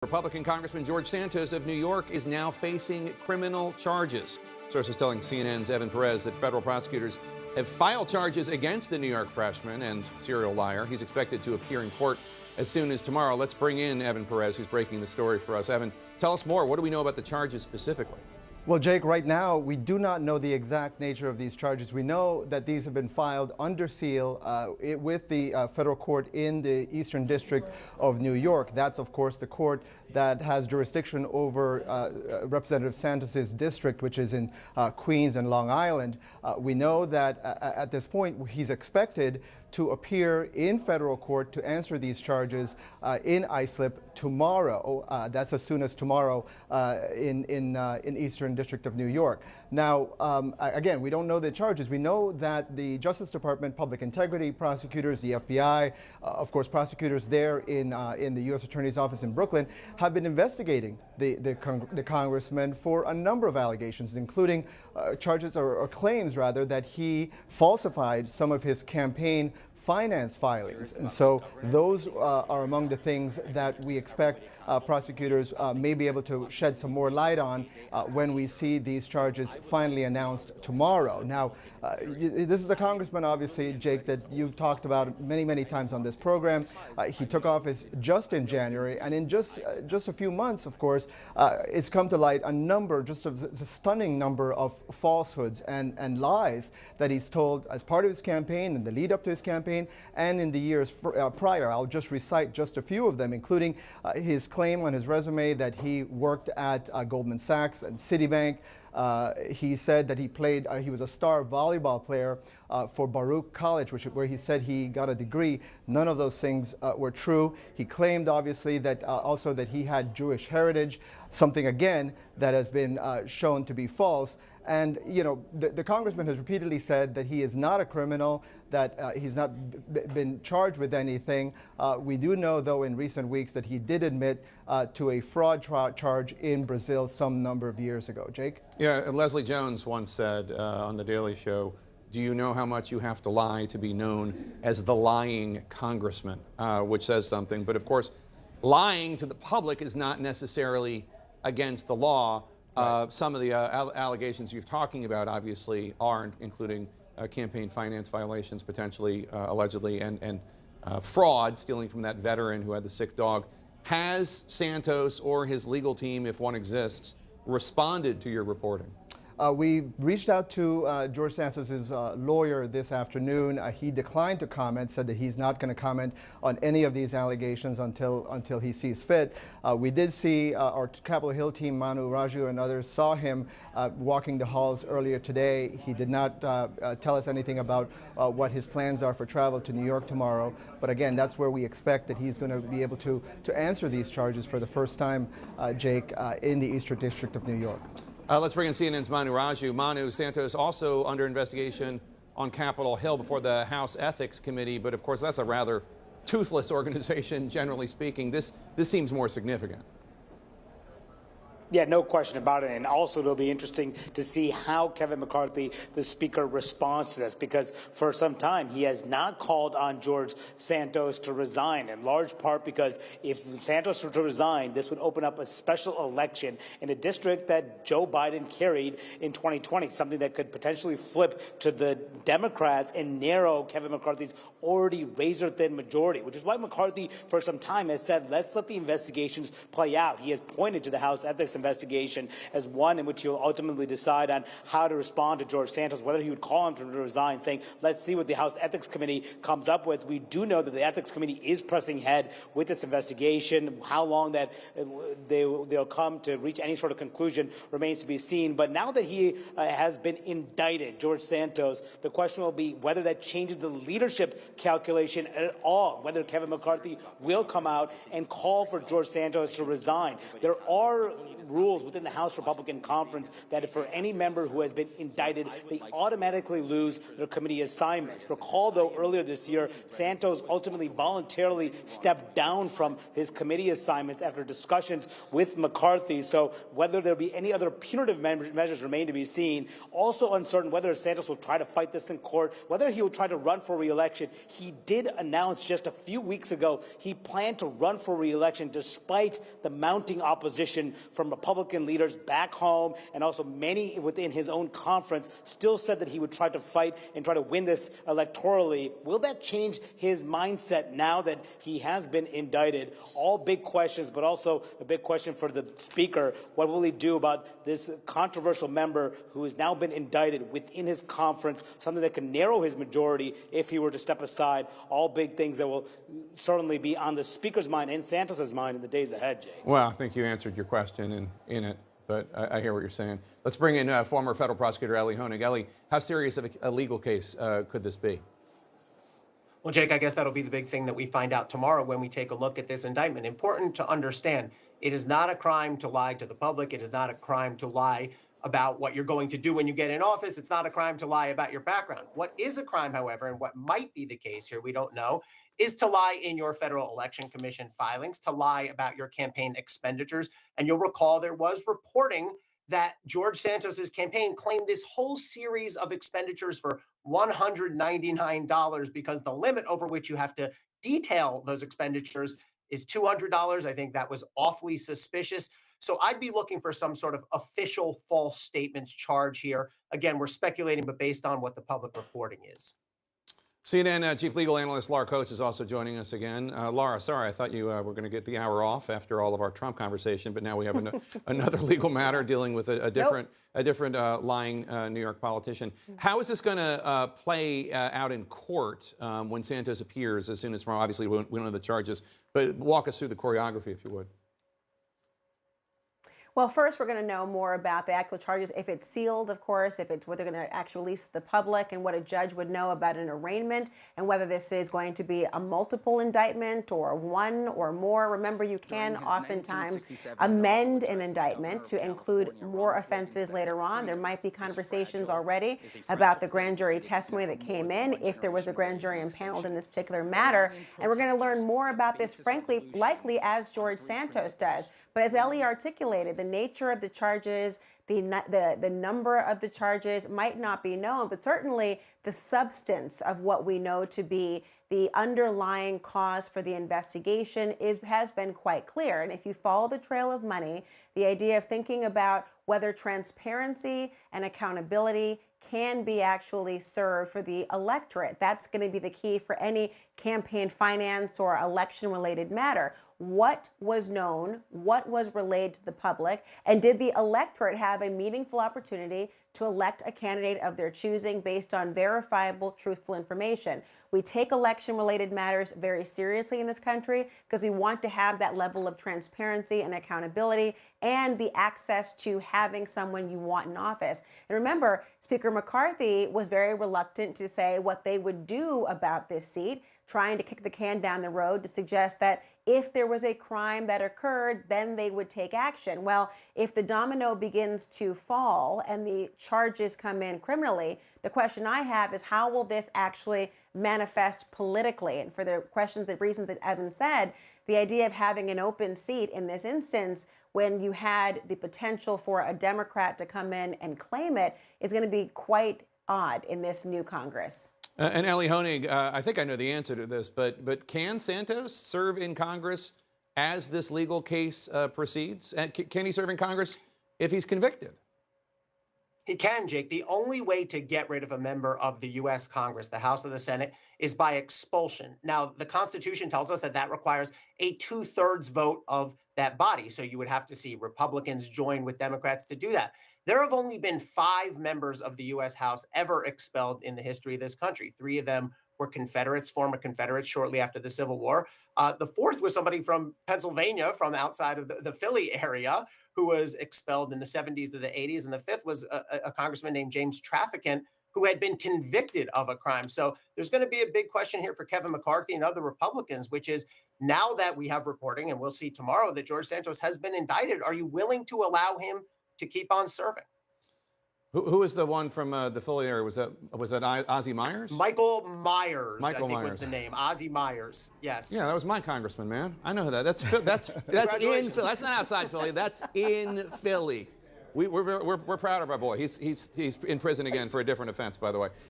Republican Congressman George Santos of New York is now facing criminal charges. Sources telling CNN's Evan Perez that federal prosecutors have filed charges against the New York freshman and serial liar. He's expected to appear in court as soon as tomorrow. Let's bring in Evan Perez, who's breaking the story for us. Evan, tell us more. What do we know about the charges specifically? Well, Jake, right now, we do not know the exact nature of these charges. We know that these have been filed under seal with the federal court in the Eastern District of New York. That's, of course, the court that has jurisdiction over Representative Santos's district, which is in Queens and Long Island. We know that at this point, he's expected to appear in federal court to answer these charges in ISLIP tomorrow. That's as soon as tomorrow in Eastern District of New York. Now, again, we don't know the charges. We know that the Justice Department, Public Integrity prosecutors, the FBI, of course, prosecutors there in the U.S. Attorney's Office in Brooklyn have been investigating the congressman for a number of allegations, including charges or claims, rather, that he falsified some of his campaign finance filings. And so those are among the things that we expect prosecutors may be able to shed some more light on when we see these charges finally announced tomorrow. Now, this is a congressman, obviously, Jake, that you've talked about many, many times on this program. He took office just in January, and in just a few months, of course, it's come to light a number, just a stunning number of falsehoods and lies that he's told as part of his campaign, in the lead up to his campaign, and in the years prior. I'll just recite just a few of them, including his claim on his resume that he worked at Goldman Sachs and Citibank. He said that he was a star volleyball player for Baruch College, where he said he got a degree. None of those things were true. He claimed, obviously, that also that he had Jewish heritage, something, again, that has been shown to be false. And, you know, the congressman has repeatedly said that he is not a criminal, that he's not been charged with anything. We do know, though, in recent weeks that he did admit to a fraud charge in Brazil some number of years ago. Jake? Yeah, Leslie Jones once said on The Daily Show, do you know how much you have to lie to be known as the lying congressman, which says something. But, of course, lying to the public is not necessarily against the law. Some of the allegations you're talking about, obviously, are, including campaign finance violations, potentially, allegedly, and fraud, stealing from that veteran who had the sick dog. Has Santos or his legal team, if one exists, responded to your reporting? We reached out to George Santos's lawyer this afternoon. He declined to comment, said that he's not going to comment on any of these allegations until he sees fit. We did see our Capitol Hill team, Manu Raju and others, saw him walking the halls earlier today. He did not tell us anything about what his plans are for travel to New York tomorrow. But again, that's where we expect that he's going to be able to answer these charges for the first time, Jake, in the Eastern District of New York. Let's bring in CNN's Manu Raju. Manu, Santos also under investigation on Capitol Hill before the House Ethics Committee, but of course that's a rather toothless organization, generally speaking. This seems more significant. Yeah, no question about it. And also, it'll be interesting to see how Kevin McCarthy, the Speaker, responds to this, because for some time he has not called on George Santos to resign, in large part because if Santos were to resign, this would open up a special election in a district that Joe Biden carried in 2020, something that could potentially flip to the Democrats and narrow Kevin McCarthy's already razor-thin majority, which is why McCarthy, for some time, has said, let's let the investigations play out. He has pointed to the House Ethics investigation as one in which he'll ultimately decide on how to respond to George Santos, whether he would call him to resign, saying, let's see what the House Ethics Committee comes up with. We do know that the Ethics Committee is pressing ahead with this investigation. How long that they'll come to reach any sort of conclusion remains to be seen. But now that he has been indicted, George Santos, the question will be whether that changes the leadership calculation at all, whether Kevin McCarthy will come out and call for George Santos to resign. There are rules within the House Republican Conference that for any member who has been indicted, they automatically lose their committee assignments. Recall, though, earlier this year, Santos ultimately voluntarily stepped down from his committee assignments after discussions with McCarthy. So whether there'll be any other punitive measures remain to be seen. Also uncertain whether Santos will try to fight this in court, whether he will try to run for re-election. He did announce just a few weeks ago he planned to run for re-election despite the mounting opposition from Republican leaders back home, and also many within his own conference still said that he would try to fight and try to win this electorally. Will that change his mindset now that he has been indicted? All big questions, but also a big question for the Speaker. What will he do about this controversial member who has now been indicted within his conference, something that can narrow his majority if he were to step aside? All big things that will certainly be on the Speaker's mind and Santos's mind in the days ahead, Jake. Well, I think you answered your question in it, but I hear what you're saying. Let's bring in former federal prosecutor Elie Honig. Elie, how serious of a legal case could this be? Well, Jake, I guess that'll be the big thing that we find out tomorrow when we take a look at this indictment. Important to understand, it is not a crime to lie to the public. It is not a crime to lie about what you're going to do when you get in office. It's not a crime to lie about your background. What is a crime, however, and what might be the case here, we don't know, is to lie in your Federal Election Commission filings, to lie about your campaign expenditures. And you'll recall there was reporting that George Santos's campaign claimed this whole series of expenditures for $199 because the limit over which you have to detail those expenditures is $200. I think that was awfully suspicious. So I'd be looking for some sort of official false statements charge here. Again, we're speculating, but based on what the public reporting is. CNN chief legal analyst Laura Coates is also joining us again. Laura, sorry, I thought you were going to get the hour off after all of our Trump conversation, but now we have another legal matter dealing with a different lying New York politician. How is this going to play out in court when Santos appears as soon as tomorrow? Obviously, we don't know the charges, but walk us through the choreography, if you would. Well, first, we're going to know more about the actual charges, if it's sealed, of course, if it's what they're going to actually release to the public, and what a judge would know about an arraignment, and whether this is going to be a multiple indictment or one or more. Remember, you can oftentimes amend an indictment to include more offenses later on. There might be conversations already about the grand jury testimony that came in, if there was a grand jury impaneled in this particular matter. And we're going to learn more about this, frankly, likely as George Santos does. But as Elie articulated, the nature of the charges, the number of the charges might not be known, but certainly the substance of what we know to be the underlying cause for the investigation has been quite clear. And if you follow the trail of money, the idea of thinking about whether transparency and accountability can be actually served for the electorate, that's going to be the key for any campaign finance or election-related matter. What was known, what was relayed to the public, and did the electorate have a meaningful opportunity to elect a candidate of their choosing based on verifiable, truthful information? We take election-related matters very seriously in this country because we want to have that level of transparency and accountability and the access to having someone you want in office. And remember, Speaker McCarthy was very reluctant to say what they would do about this seat, trying to kick the can down the road to suggest that if there was a crime that occurred, then they would take action. Well, if the domino begins to fall and the charges come in criminally, the question I have is how will this actually manifest politically? And for the questions, the reasons that Evan said, the idea of having an open seat in this instance, when you had the potential for a Democrat to come in and claim it, is going to be quite odd in this new Congress. And Elie Honig, I think I know the answer to this, but can Santos serve in Congress as this legal case proceeds? Can he serve in Congress if he's convicted? He can, Jake. The only way to get rid of a member of the U.S. Congress, the House or the Senate, is by expulsion. Now, the Constitution tells us that that requires a 2/3 vote of that body. So you would have to see Republicans join with Democrats to do that. There have only been 5 members of the U.S. House ever expelled in the history of this country. 3 of them were Confederates, former Confederates, shortly after the Civil War. The 4th was somebody from Pennsylvania, from outside of the Philly area, who was expelled in the 70s to the 80s. And the 5th was a congressman named James Traficant who had been convicted of a crime. So there's going to be a big question here for Kevin McCarthy and other Republicans, which is, now that we have reporting, and we'll see tomorrow, that George Santos has been indicted, are you willing to allow him to keep on serving? Who was the one from the Philly area? Was that Ozzie Myers? Michael Myers, Michael I think Myers was the name. Ozzie Myers, yes. Yeah, that was my congressman, man. I know that. That's in Philly. That's not outside Philly. That's in Philly. We're proud of our boy. He's in prison again for a different offense, by the way.